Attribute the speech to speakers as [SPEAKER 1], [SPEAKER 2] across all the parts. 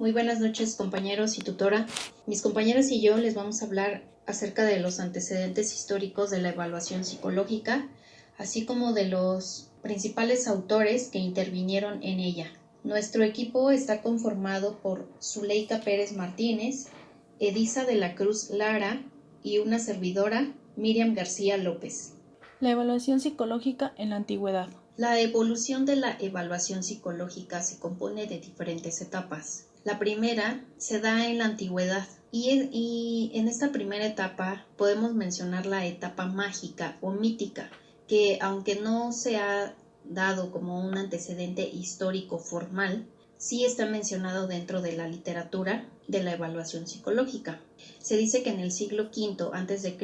[SPEAKER 1] Muy buenas noches, compañeros y tutora. Mis compañeros y yo les vamos a hablar acerca de los antecedentes históricos de la evaluación psicológica, así como de los principales autores que intervinieron en ella. Nuestro equipo está conformado por Zuleika Pérez Martínez, Edisa de la Cruz Lara y una servidora, Miriam García López.
[SPEAKER 2] La evaluación psicológica en la antigüedad.
[SPEAKER 1] La evolución de la evaluación psicológica se compone de diferentes etapas. La primera se da en la antigüedad y en esta primera etapa podemos mencionar la etapa mágica o mítica, que aunque no se ha dado como un antecedente histórico formal, sí está mencionado dentro de la literatura de la evaluación psicológica. Se dice que en el siglo V a.C.,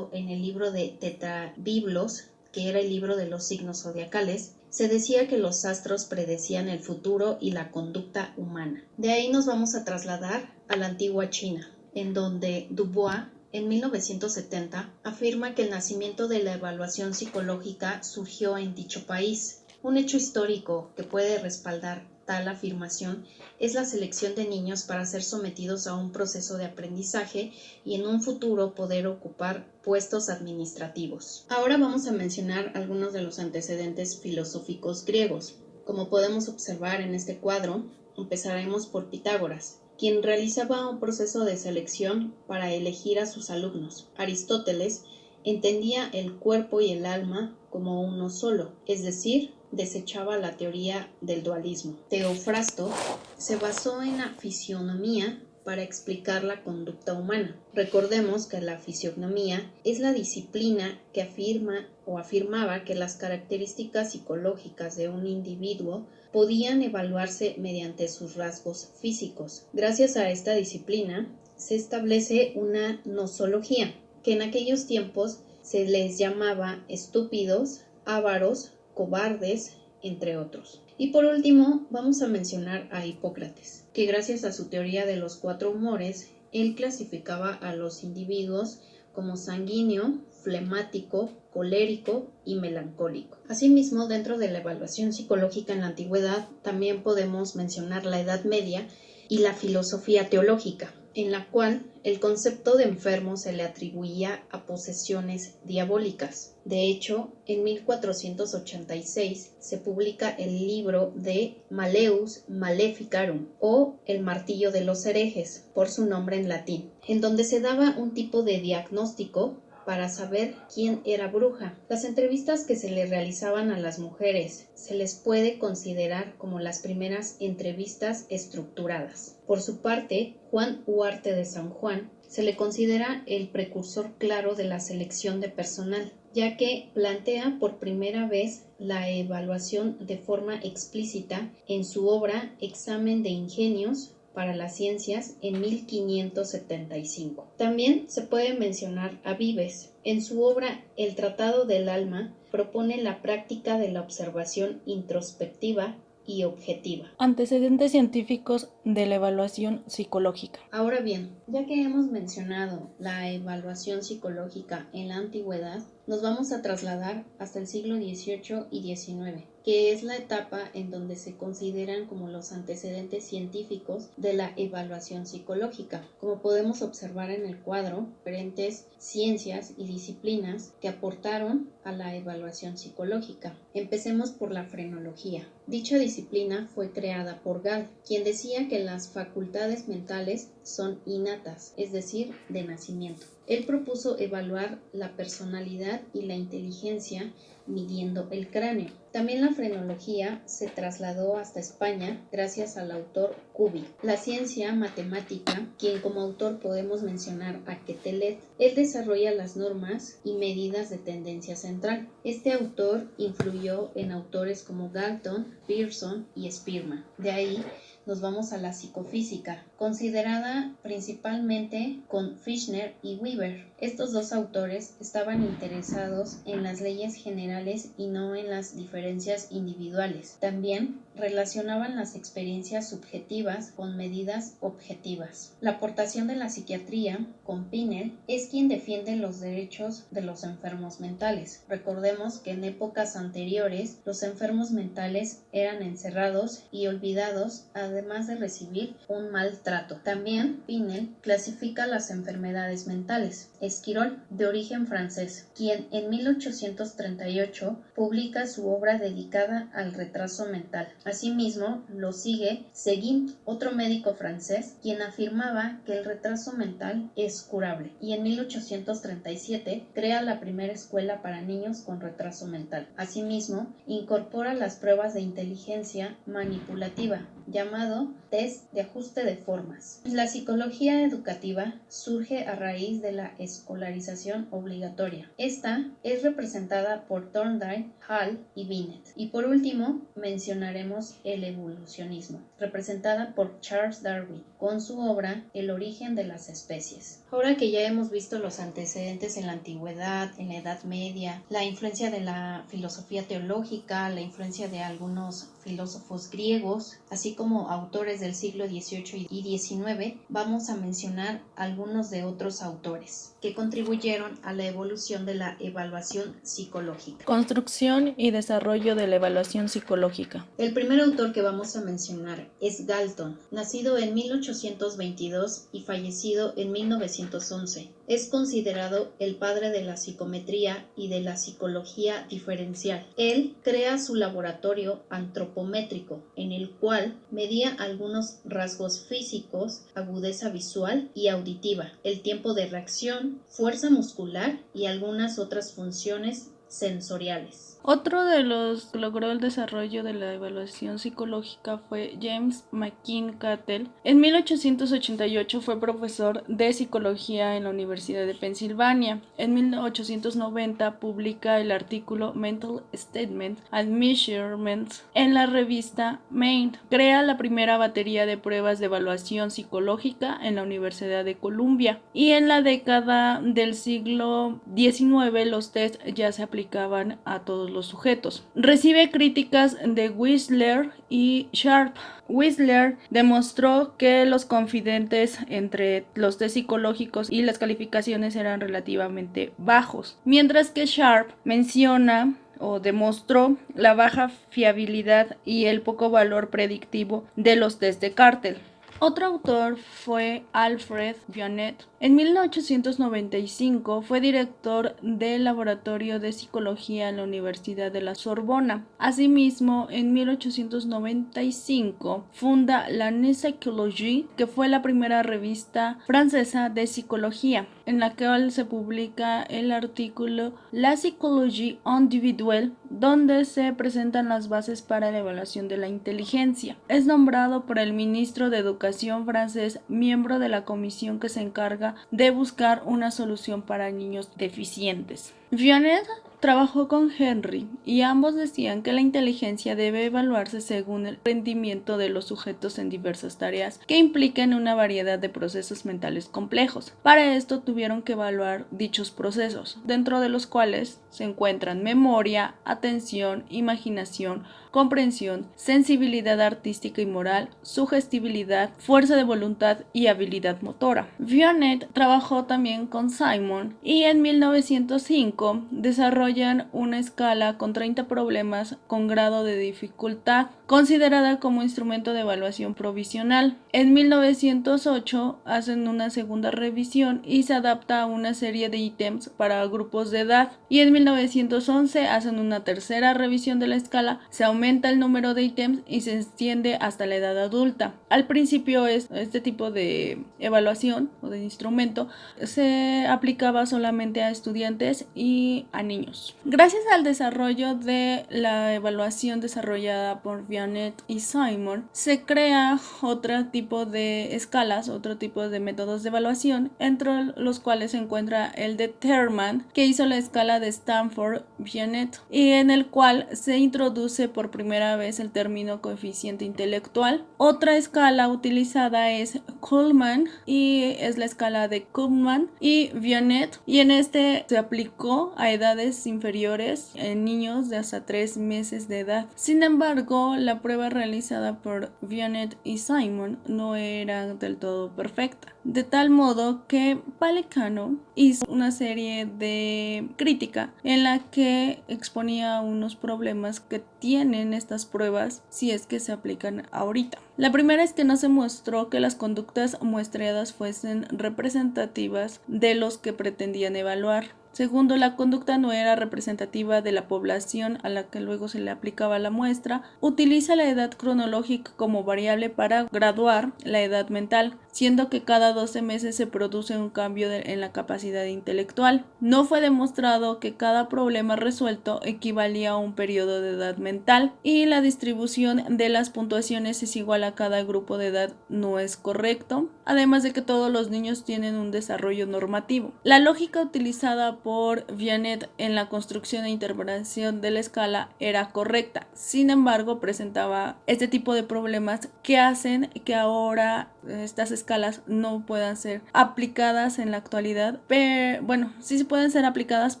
[SPEAKER 1] en el libro de Tetrabiblos, que era el libro de los signos zodiacales, se decía que los astros predecían el futuro y la conducta humana. De ahí nos vamos a trasladar a la antigua China, en donde Dubois, en 1970, afirma que el nacimiento de la evaluación psicológica surgió en dicho país. Un hecho histórico que puede respaldar tal afirmación es la selección de niños para ser sometidos a un proceso de aprendizaje y en un futuro poder ocupar puestos administrativos. Ahora vamos a mencionar algunos de los antecedentes filosóficos griegos. Como podemos observar en este cuadro, empezaremos por Pitágoras, quien realizaba un proceso de selección para elegir a sus alumnos. Aristóteles entendía el cuerpo y el alma como uno solo, es decir, desechaba la teoría del dualismo. Teofrasto se basó en la fisionomía para explicar la conducta humana. Recordemos que la fisionomía es la disciplina que afirmaba que las características psicológicas de un individuo podían evaluarse mediante sus rasgos físicos. Gracias a esta disciplina se establece una nosología, que en aquellos tiempos se les llamaba estúpidos, ávaros, cobardes, entre otros. Y por último, vamos a mencionar a Hipócrates, que gracias a su teoría de los 4 humores, él clasificaba a los individuos como sanguíneo, flemático, colérico y melancólico. Asimismo, dentro de la evaluación psicológica en la antigüedad, también podemos mencionar la Edad Media y la filosofía teológica, en la cual el concepto de enfermo se le atribuía a posesiones diabólicas. De hecho, en 1486 se publica el libro de Malleus Maleficarum, o El martillo de los herejes, por su nombre en latín, en donde se daba un tipo de diagnóstico para saber quién era bruja. Las entrevistas que se le realizaban a las mujeres se les puede considerar como las primeras entrevistas estructuradas. Por su parte, Juan Huarte de San Juan se le considera el precursor claro de la selección de personal, ya que plantea por primera vez la evaluación de forma explícita en su obra Examen de Ingenios para las Ciencias en 1575. También se puede mencionar a Vives. En su obra El Tratado del Alma propone la práctica de la observación introspectiva y objetiva.
[SPEAKER 2] Antecedentes científicos de la evaluación psicológica.
[SPEAKER 1] Ahora bien, ya que hemos mencionado la evaluación psicológica en la antigüedad, nos vamos a trasladar hasta el siglo XVIII y XIX, que es la etapa en donde se consideran como los antecedentes científicos de la evaluación psicológica. Como podemos observar en el cuadro, diferentes ciencias y disciplinas que aportaron a la evaluación psicológica. Empecemos por la frenología. Dicha disciplina fue creada por Gall, quien decía que las facultades mentales son innatas, es decir, de nacimiento. Él propuso evaluar la personalidad y la inteligencia midiendo el cráneo. También la frenología se trasladó hasta España gracias al autor Cuby. La ciencia matemática, quien como autor podemos mencionar a Quetelet, él desarrolla las normas y medidas de tendencia central. Este autor influyó en autores como Galton, Pearson y Spearman. De ahí nos vamos a la psicofísica, considerada principalmente con Fechner y Weber. Estos dos autores estaban interesados en las leyes generales y no en las diferencias individuales. También relacionaban las experiencias subjetivas con medidas objetivas. La aportación de la psiquiatría, con Pinel, es quien defiende los derechos de los enfermos mentales. Recordemos que en épocas anteriores los enfermos mentales eran encerrados y olvidados a además de recibir un maltrato. También Pinel clasifica las enfermedades mentales. Esquirol, de origen francés, quien en 1838 publica su obra dedicada al retraso mental. Asimismo, lo sigue Seguin, otro médico francés, quien afirmaba que el retraso mental es curable, y en 1837 crea la primera escuela para niños con retraso mental. Asimismo, incorpora las pruebas de inteligencia manipulativa, llamado test de ajuste de formas. La psicología educativa surge a raíz de la escolarización obligatoria. Esta es representada por Thorndike, Hall y Binet. Y por último, mencionaremos el evolucionismo, representada por Charles Darwin, con su obra El origen de las especies. Ahora que ya hemos visto los antecedentes en la antigüedad, en la Edad Media, la influencia de la filosofía teológica, la influencia de algunos filósofos griegos, así como autores del siglo XVIII y XIX, vamos a mencionar algunos de otros autores que contribuyeron a la evolución de la evaluación psicológica.
[SPEAKER 2] Construcción y desarrollo de la evaluación psicológica.
[SPEAKER 1] El primer autor que vamos a mencionar es Galton, nacido en 1822 y fallecido en 1911. Es considerado el padre de la psicometría y de la psicología diferencial. Él crea su laboratorio antropométrico, en el cual medía algunos rasgos físicos, agudeza visual y auditiva, el tiempo de reacción, fuerza muscular y algunas otras funciones sensoriales.
[SPEAKER 2] Otro de los que logró el desarrollo de la evaluación psicológica fue James McKeen-Cattell. En 1888 fue profesor de psicología en la Universidad de Pensilvania. En 1890 publica el artículo Mental Statement and Measurements en la revista Maine. Crea la primera batería de pruebas de evaluación psicológica en la Universidad de Columbia. Y en la década del siglo XIX los test ya se aplicaban a todos los sujetos. Recibe críticas de Wissler y Sharp. Wissler demostró que los confidentes entre los test psicológicos y las calificaciones eran relativamente bajos, mientras que Sharp menciona o demostró la baja fiabilidad y el poco valor predictivo de los test de Cattell. Otro autor fue Alfred Binet. En 1895 fue director del Laboratorio de Psicología en la Universidad de la Sorbona. Asimismo, en 1895 funda la Psychologie, que fue la primera revista francesa de psicología, en la cual se publica el artículo La Psychologie individuelle, donde se presentan las bases para la evaluación de la inteligencia. Es nombrado por el ministro de Educación francés, miembro de la comisión que se encarga de buscar una solución para niños deficientes. Binet trabajó con Henry y ambos decían que la inteligencia debe evaluarse según el rendimiento de los sujetos en diversas tareas que impliquen una variedad de procesos mentales complejos. Para esto tuvieron que evaluar dichos procesos, dentro de los cuales se encuentran memoria, atención, imaginación, comprensión, sensibilidad artística y moral, sugestibilidad, fuerza de voluntad y habilidad motora. Binet trabajó también con Simon y en 1905 desarrollan una escala con 30 problemas con grado de dificultad, considerada como instrumento de evaluación provisional. En 1908 hacen una segunda revisión y se adapta a una serie de ítems para grupos de edad, y en 1911 hacen una tercera revisión de la escala, se aumenta el número de ítems y se extiende hasta la edad adulta. Al principio este tipo de evaluación o de instrumento se aplicaba solamente a estudiantes y a niños. Gracias al desarrollo de la evaluación desarrollada por Binet y Simon, se crea otro tipo de escalas, otro tipo de métodos de evaluación, entre los cuales se encuentra el de Terman, que hizo la escala de Stanford-Binet, y en el cual se introduce por primera vez el término coeficiente intelectual. Otra escala utilizada es Kuhlman, y es la escala de Kuhlman y Binet, y en este se aplicó a edades inferiores en niños de hasta 3 meses de edad. Sin embargo, la prueba realizada por Binet y Simon no era del todo perfecta, de tal modo que Palekano hizo una serie de crítica en la que exponía unos problemas que tienen en estas pruebas si es que se aplican ahorita. La primera es que no se mostró que las conductas muestreadas fuesen representativas de los que pretendían evaluar. Segundo, la conducta no era representativa de la población a la que luego se le aplicaba la muestra. Utiliza la edad cronológica como variable para graduar la edad mental, siendo que cada 12 meses se produce un cambio en la capacidad intelectual. No fue demostrado que cada problema resuelto equivalía a un periodo de edad mental, y la distribución de las puntuaciones es igual a cada grupo de edad no es correcto, además de que todos los niños tienen un desarrollo normativo. La lógica utilizada por Binet en la construcción e interpretación de la escala era correcta, sin embargo presentaba este tipo de problemas que hacen que ahora estas escalas no puedan ser aplicadas en la actualidad, pero bueno, sí pueden ser aplicadas,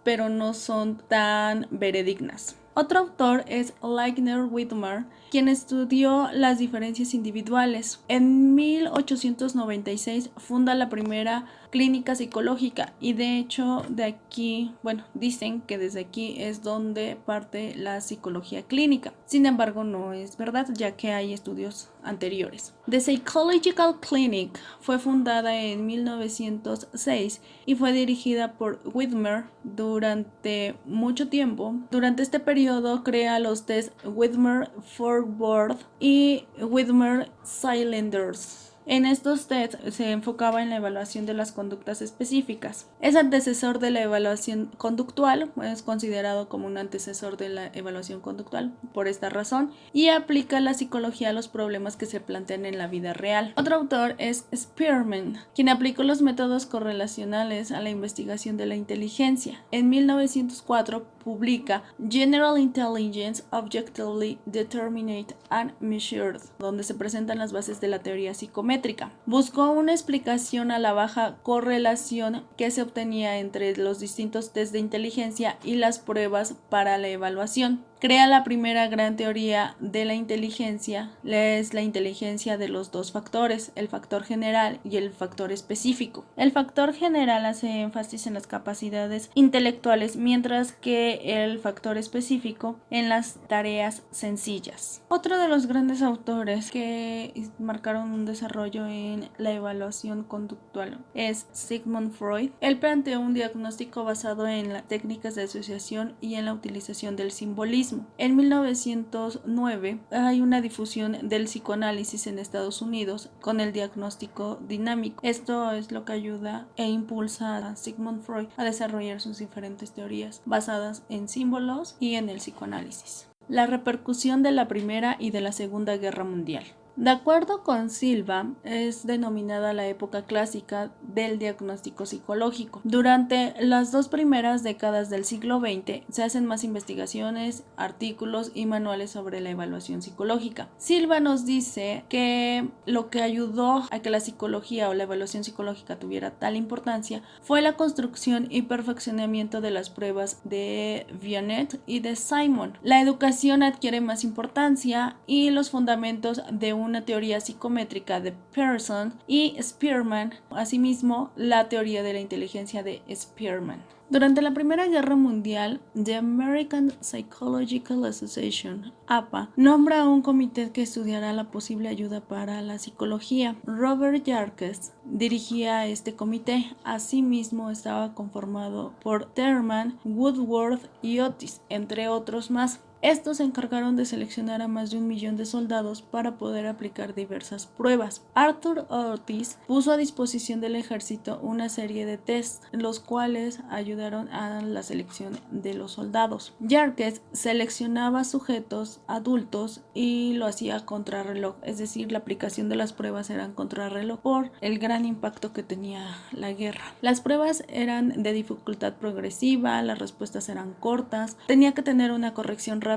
[SPEAKER 2] pero no son tan veredignas. Otro autor es Lightner-Widmer, quien estudió las diferencias individuales. En 1896 funda la primera clínica psicológica, y de hecho de aquí, dicen que desde aquí es donde parte la psicología clínica. Sin embargo, no es verdad, ya que hay estudios anteriores. The Psychological Clinic fue fundada en 1906 y fue dirigida por Widmer durante mucho tiempo. Durante este periodo crea los test Widmer-Forward y Widmer-Cylinders. En estos tests se enfocaba en la evaluación de las conductas específicas. Es antecesor de la evaluación conductual, es considerado como un antecesor de la evaluación conductual por esta razón, y aplica la psicología a los problemas que se plantean en la vida real. Otro autor es Spearman, quien aplicó los métodos correlacionales a la investigación de la inteligencia. En 1904 publica General Intelligence Objectively Determined and Measured, donde se presentan las bases de la teoría psicométrica. Buscó una explicación a la baja correlación que se obtenía entre los distintos test de inteligencia y las pruebas para la evaluación. Crea la primera gran teoría de la inteligencia, es la inteligencia de los dos factores, el factor general y el factor específico. El factor general hace énfasis en las capacidades intelectuales, mientras que el factor específico en las tareas sencillas. Otro de los grandes autores que marcaron un desarrollo en la evaluación conductual es Sigmund Freud. Él planteó un diagnóstico basado en las técnicas de asociación y en la utilización del simbolismo. En 1909 hay una difusión del psicoanálisis en Estados Unidos con el diagnóstico dinámico. Esto es lo que ayuda e impulsa a Sigmund Freud a desarrollar sus diferentes teorías basadas en símbolos y en el psicoanálisis. La repercusión de la Primera y de la Segunda Guerra Mundial. De acuerdo con Silva, es denominada la época clásica del diagnóstico psicológico. Durante las dos primeras décadas del siglo XX se hacen más investigaciones, artículos y manuales sobre la evaluación psicológica. Silva nos dice que lo que ayudó a que la psicología o la evaluación psicológica tuviera tal importancia fue la construcción y perfeccionamiento de las pruebas de Binet y de Simon. La educación adquiere más importancia y los fundamentos de una teoría psicométrica de Pearson y Spearman, asimismo la teoría de la inteligencia de Spearman. Durante la Primera Guerra Mundial, The American Psychological Association, APA, nombra a un comité que estudiará la posible ayuda para la psicología. Robert Yarkes dirigía este comité. Asimismo, estaba conformado por Thurman, Woodworth y Otis, entre otros más. Estos se encargaron de seleccionar a más de 1 millón de soldados para poder aplicar diversas pruebas. Arthur Otis puso a disposición del ejército una serie de tests, los cuales ayudaron a la selección de los soldados. Yarkes seleccionaba sujetos adultos y lo hacía a contrarreloj, es decir, la aplicación de las pruebas eran contrarreloj por el gran impacto que tenía la guerra. Las pruebas eran de dificultad progresiva, las respuestas eran cortas, tenía que tener una corrección rápida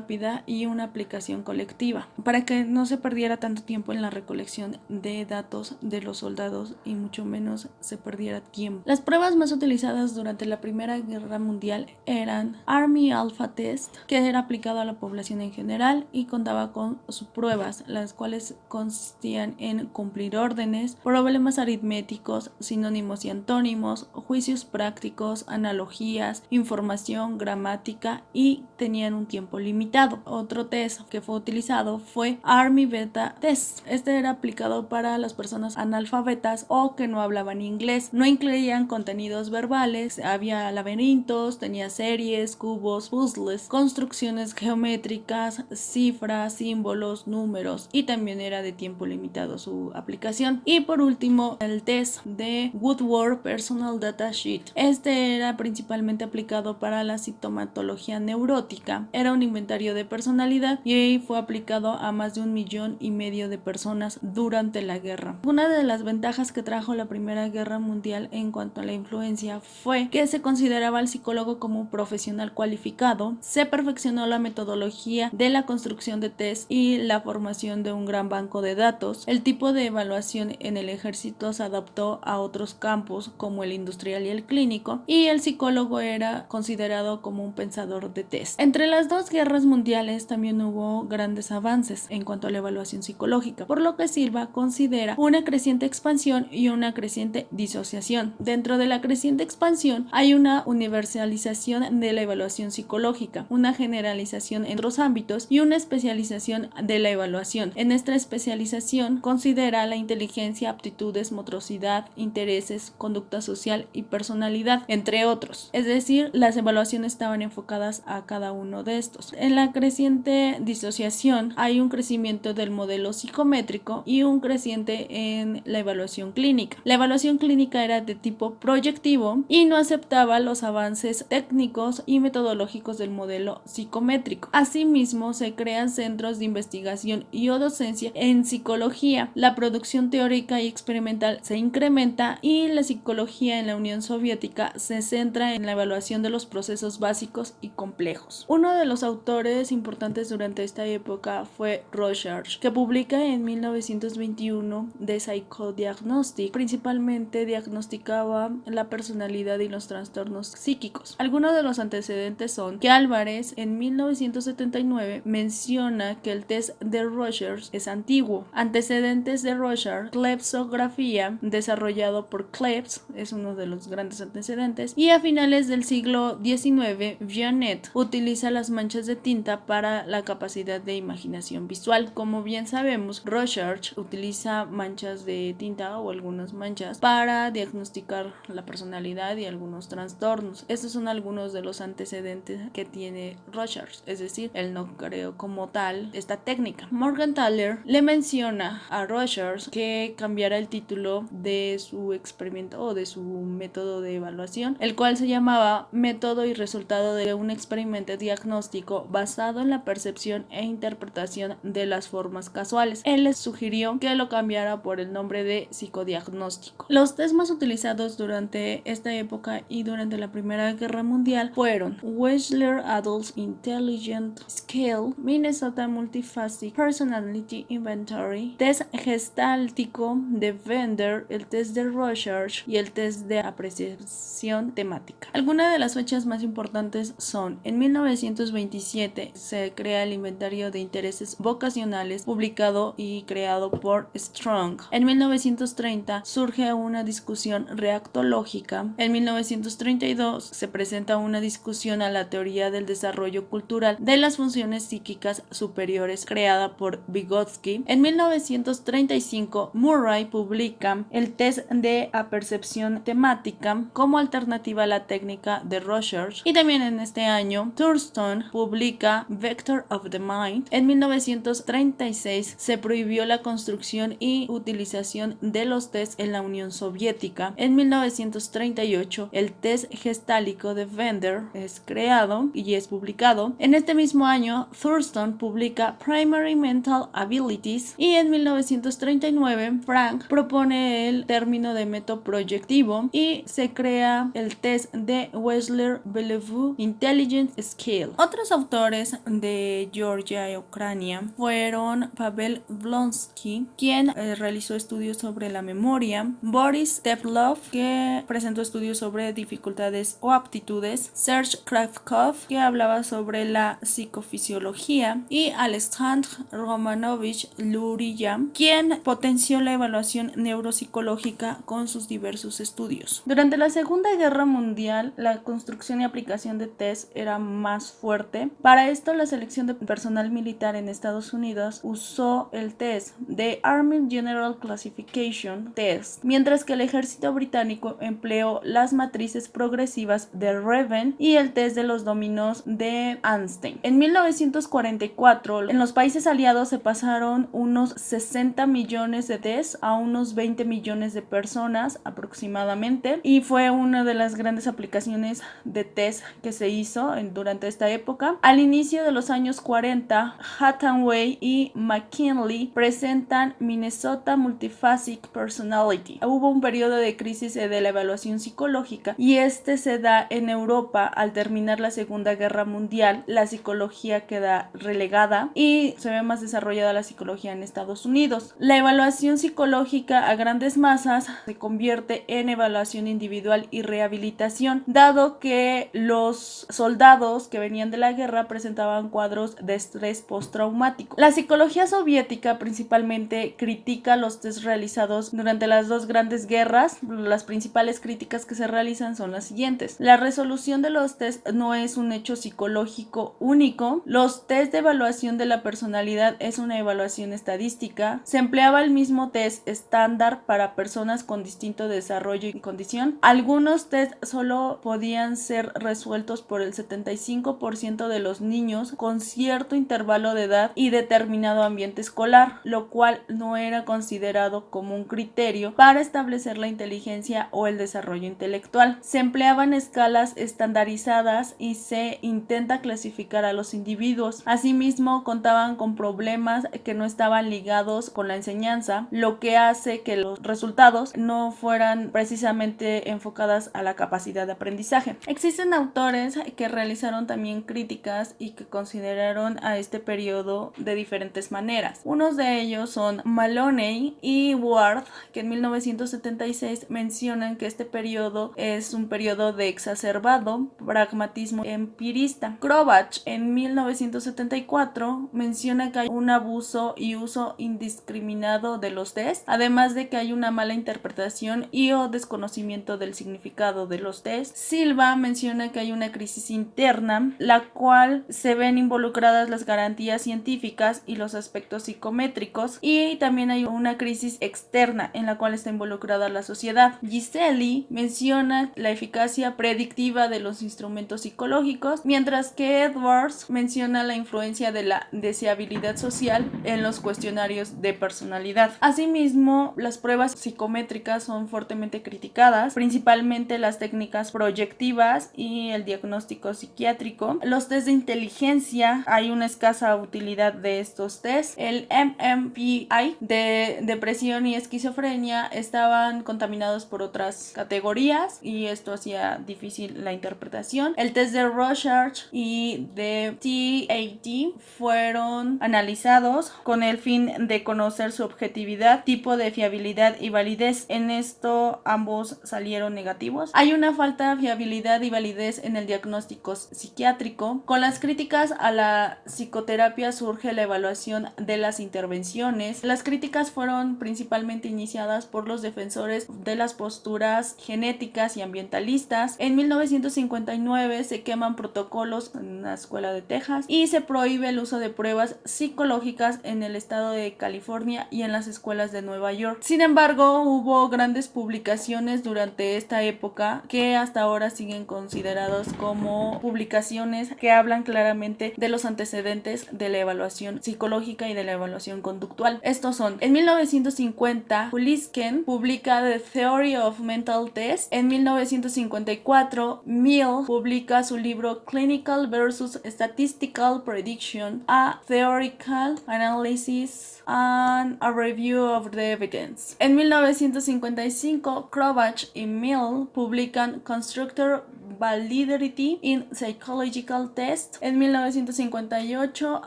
[SPEAKER 2] y una aplicación colectiva para que no se perdiera tanto tiempo en la recolección de datos de los soldados y mucho menos se perdiera tiempo. Las pruebas más utilizadas durante la Primera Guerra Mundial eran Army Alpha Test, que era aplicado a la población en general y contaba con sus pruebas, las cuales consistían en cumplir órdenes, problemas aritméticos, sinónimos y antónimos, juicios prácticos, analogías, información, gramática, y tenían un tiempo limitado. limitado. Otro test que fue utilizado fue Army Beta Test. Este era aplicado para las personas analfabetas o que no hablaban inglés. No incluían contenidos verbales, había laberintos, tenía series, cubos, puzzles, construcciones geométricas, cifras, símbolos, números, y también era de tiempo limitado su aplicación. Y por último, el test de Woodward Personal Data Sheet. Este era principalmente aplicado para la sintomatología neurótica. Era un inventario de personalidad y fue aplicado a más de 1,5 millones de personas durante la guerra. Una de las ventajas que trajo la Primera Guerra Mundial en cuanto a la influencia fue que se consideraba al psicólogo como un profesional cualificado, se perfeccionó la metodología de la construcción de test y la formación de un gran banco de datos. El tipo de evaluación en el ejército se adaptó a otros campos como el industrial y el clínico, y el psicólogo era considerado como un pensador de test. Entre las dos guerras mundiales también hubo grandes avances en cuanto a la evaluación psicológica, por lo que Silva considera una creciente expansión y una creciente disociación. Dentro de la creciente expansión hay una universalización de la evaluación psicológica, una generalización en otros ámbitos y una especialización de la evaluación. En esta especialización considera la inteligencia, aptitudes, motricidad, intereses, conducta social y personalidad, entre otros. Es decir, las evaluaciones estaban enfocadas a cada uno de estos. En la creciente disociación hay un crecimiento del modelo psicométrico y un creciente en la evaluación clínica. La evaluación clínica era de tipo proyectivo y no aceptaba los avances técnicos y metodológicos del modelo psicométrico. Asimismo, se crean centros de investigación y o docencia en psicología. La producción teórica y experimental se incrementa y la psicología en la Unión Soviética se centra en la evaluación de los procesos básicos y complejos. Uno de los autores importantes durante esta época fue Rorschach, que publica en 1921 The Psychodiagnostic. Principalmente diagnosticaba la personalidad y los trastornos psíquicos. Algunos de los antecedentes son que Álvarez en 1979 menciona que el test de Rorschach es antiguo. Antecedentes de Rorschach: clepsografía, desarrollado por Klebs, es uno de los grandes antecedentes, y a finales del siglo XIX, Binet utiliza las manchas de tinta para la capacidad de imaginación visual. Como bien sabemos, Rorschach utiliza manchas de tinta o algunas manchas para diagnosticar la personalidad y algunos trastornos. Estos son algunos de los antecedentes que tiene Rorschach, es decir, él no creó como tal esta técnica. Morgenthaler le menciona a Rorschach que cambiara el título de su experimento o de su método de evaluación, el cual se llamaba Método y resultado de un experimento diagnóstico basado en la percepción e interpretación de las formas casuales. Él les sugirió que lo cambiara por el nombre de psicodiagnóstico. Los test más utilizados durante esta época y durante la Primera Guerra Mundial fueron Wechsler Adult Intelligence Scale, Minnesota Multiphasic Personality Inventory, test gestáltico de Bender, el test de Rorschach y el test de apreciación temática. Algunas de las fechas más importantes son: en 1927 se crea el inventario de intereses vocacionales, publicado y creado por Strong. En 1930 surge una discusión reactológica. En 1932 se presenta una discusión a la teoría del desarrollo cultural de las funciones psíquicas superiores, creada por Vygotsky. En 1935 Murray publica el test de apercepción temática como alternativa a la técnica de Rorschach, y también en este año Thurston publica Vector of the Mind. En 1936 se prohibió la construcción y utilización de los tests en la Unión Soviética. En 1938 el test gestálico de Bender es creado y es publicado. En este mismo año Thurston publica Primary Mental Abilities, y en 1939 Frank propone el término de método proyectivo y se crea el test de Wechsler-Bellevue Intelligence Scale. Otros autores de Georgia y Ucrania fueron Pavel Blonsky, quien realizó estudios sobre la memoria; Boris Teflov, que presentó estudios sobre dificultades o aptitudes; Serge Kravkov, que hablaba sobre la psicofisiología; y Alexandr Romanovich Luria, quien potenció la evaluación neuropsicológica con sus diversos estudios. Durante la Segunda Guerra Mundial, la construcción y aplicación de test era más fuerte para Para esto, la selección de personal militar en Estados Unidos usó el test de Army General Classification Test, mientras que el ejército británico empleó las matrices progresivas de Reven y el test de los dominos de Einstein. En 1944, en los países aliados se pasaron unos 60 millones de tests a unos 20 millones de personas aproximadamente, y fue una de las grandes aplicaciones de test que se hizo durante esta época. Al inicio de los años 40, Hathaway y McKinley presentan Minnesota Multiphasic Personality. Hubo un periodo de crisis de la evaluación psicológica, y este se da en Europa al terminar la Segunda Guerra Mundial. La psicología queda relegada y se ve más desarrollada la psicología en Estados Unidos. La evaluación psicológica a grandes masas se convierte en evaluación individual y rehabilitación, dado que los soldados que venían de la guerra presentaban cuadros de estrés postraumático. La psicología soviética principalmente critica los test realizados durante las dos grandes guerras. Las principales críticas que se realizan son las siguientes: la resolución de los test no es un hecho psicológico único. Los test de evaluación de la personalidad es una evaluación estadística. Se empleaba el mismo test estándar para personas con distinto desarrollo y condición. Algunos test solo podían ser resueltos por el 75% de los niños con cierto intervalo de edad y determinado ambiente escolar, lo cual no era considerado como un criterio para establecer la inteligencia o el desarrollo intelectual. Se empleaban escalas estandarizadas y se intenta clasificar a los individuos. Asimismo, contaban con problemas que no estaban ligados con la enseñanza, lo que hace que los resultados no fueran precisamente enfocadas a la capacidad de aprendizaje. Existen autores que realizaron también críticas y que consideraron a este periodo de diferentes maneras. Unos de ellos son Maloney y Ward, que en 1976 mencionan que este periodo es un periodo de exacerbado pragmatismo empirista. Krovach en 1974 menciona que hay un abuso y uso indiscriminado de los test, además de que hay una mala interpretación y o desconocimiento del significado de los test. Silva menciona que hay una crisis interna, la cual se ven involucradas las garantías científicas y los aspectos psicométricos, y también hay una crisis externa en la cual está involucrada la sociedad. Giselli menciona la eficacia predictiva de los instrumentos psicológicos, mientras que Edwards menciona la influencia de la deseabilidad social en los cuestionarios de personalidad. Asimismo, las pruebas psicométricas son fuertemente criticadas, principalmente las técnicas proyectivas y el diagnóstico psiquiátrico. Los test de inteligencia, hay una escasa utilidad de estos test. El MMPI de depresión y esquizofrenia estaban contaminados por otras categorías y esto hacía difícil la interpretación. El test de Rorschach y de TAT fueron analizados con el fin de conocer su objetividad, tipo de fiabilidad y validez. En esto ambos salieron negativos. Hay una falta de fiabilidad y validez en el diagnóstico psiquiátrico. Con las críticas a la psicoterapia surge la evaluación de las intervenciones. Las críticas fueron principalmente iniciadas por los defensores de las posturas genéticas y ambientalistas. En 1959 se queman protocolos en la escuela de Texas y se prohíbe el uso de pruebas psicológicas en el estado de California y en las escuelas de Nueva York. Sin embargo, hubo grandes publicaciones durante esta época que hasta ahora siguen considerados como publicaciones que hablan claramente de los antecedentes de la evaluación psicológica y de la evaluación conductual. Estos son: en 1950, Hulisken publica The Theory of Mental Test. En 1954, Mill publica su libro Clinical versus Statistical Prediction, a Theoretical Analysis and a Review of the Evidence. En 1955, Krovach y Mill publican Constructor Validity in Psychological Test. En 1958,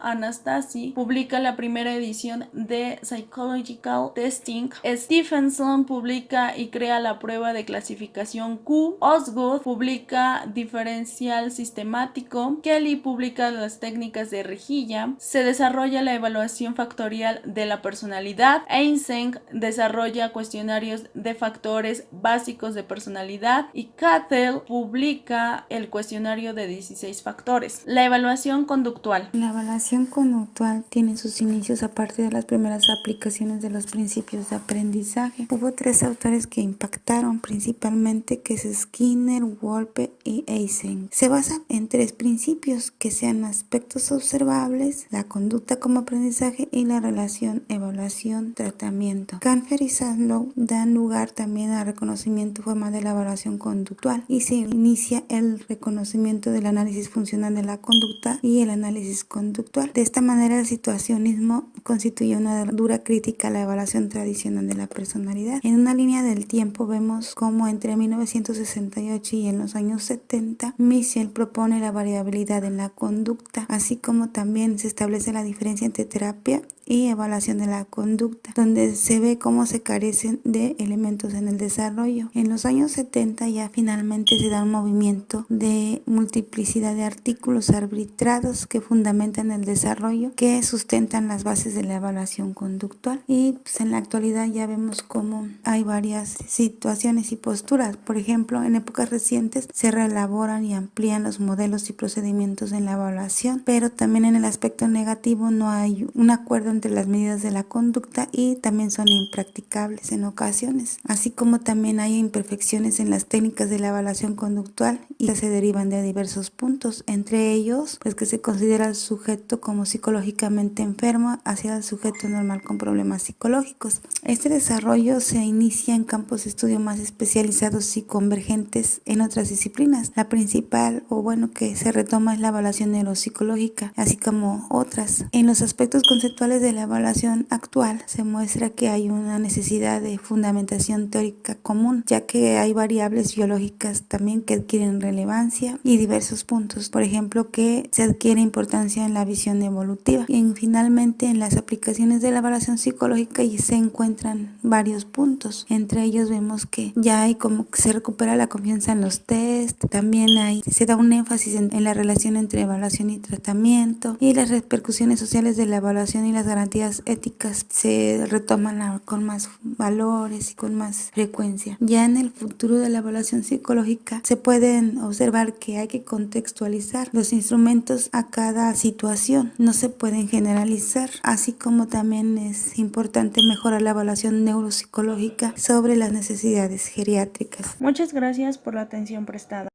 [SPEAKER 2] Anastasi publica la primera edición de Psychological Testing. Stephenson publica y crea la prueba de clasificación Q. Osgood publica diferencial sistemático. Kelly publica las técnicas de rejilla. Se desarrolla la evaluación factorial de la personalidad. Eysenck desarrolla cuestionarios de factores básicos de personalidad y Cattell publica explica el cuestionario de 16 factores. La evaluación conductual.
[SPEAKER 3] La evaluación conductual tiene sus inicios a partir de las primeras aplicaciones de los principios de aprendizaje. Hubo 3 autores que impactaron principalmente, que es Skinner, Wolpe y Eysenck. Se basa en 3 principios, que sean aspectos observables, la conducta como aprendizaje y la relación evaluación-tratamiento. Canfer y Zaslow dan lugar también al reconocimiento formal de la evaluación conductual y se inicia el reconocimiento del análisis funcional de la conducta y el análisis conductual. De esta manera, el situacionismo constituye una dura crítica a la evaluación tradicional de la personalidad. En una línea del tiempo vemos cómo entre 1968 y en los años 70, Michel propone la variabilidad en la conducta, así como también se establece la diferencia entre terapia y evaluación de la conducta, donde se ve cómo se carecen de elementos en el desarrollo. En los años 70 ya finalmente se da un movimiento de multiplicidad de artículos arbitrados que fundamentan el desarrollo, que sustentan las bases de la evaluación conductual, y pues en la actualidad ya vemos cómo hay varias situaciones y posturas. Por ejemplo, en épocas recientes se reelaboran y amplían los modelos y procedimientos en la evaluación, pero también en el aspecto negativo no hay un acuerdo entre las medidas de la conducta y también son impracticables en ocasiones, así como también hay imperfecciones en las técnicas de la evaluación conductual y se derivan de diversos puntos, entre ellos pues que se considera al sujeto como psicológicamente enfermo hacia el sujeto normal con problemas psicológicos. Este desarrollo se inicia en campos de estudio más especializados y convergentes en otras disciplinas. La principal que se retoma es la evaluación neuropsicológica, así como otras. En los aspectos conceptuales de la evaluación actual se muestra que hay una necesidad de fundamentación teórica común, ya que hay variables biológicas también que adquieren relevancia y diversos puntos, por ejemplo, que se adquiere importancia en la visión evolutiva. Y finalmente en las aplicaciones de la evaluación psicológica y se encuentran varios puntos, entre ellos vemos que ya hay como que se recupera la confianza en los test, también se da un énfasis en la relación entre evaluación y tratamiento, y las repercusiones sociales de la evaluación y las garantías éticas se retoman con más valores y con más frecuencia. Ya en el futuro de la evaluación psicológica se pueden observar que hay que contextualizar los instrumentos a cada situación, no se pueden generalizar, así como también es importante mejorar la evaluación neuropsicológica sobre las necesidades geriátricas.
[SPEAKER 2] Muchas gracias por la atención prestada.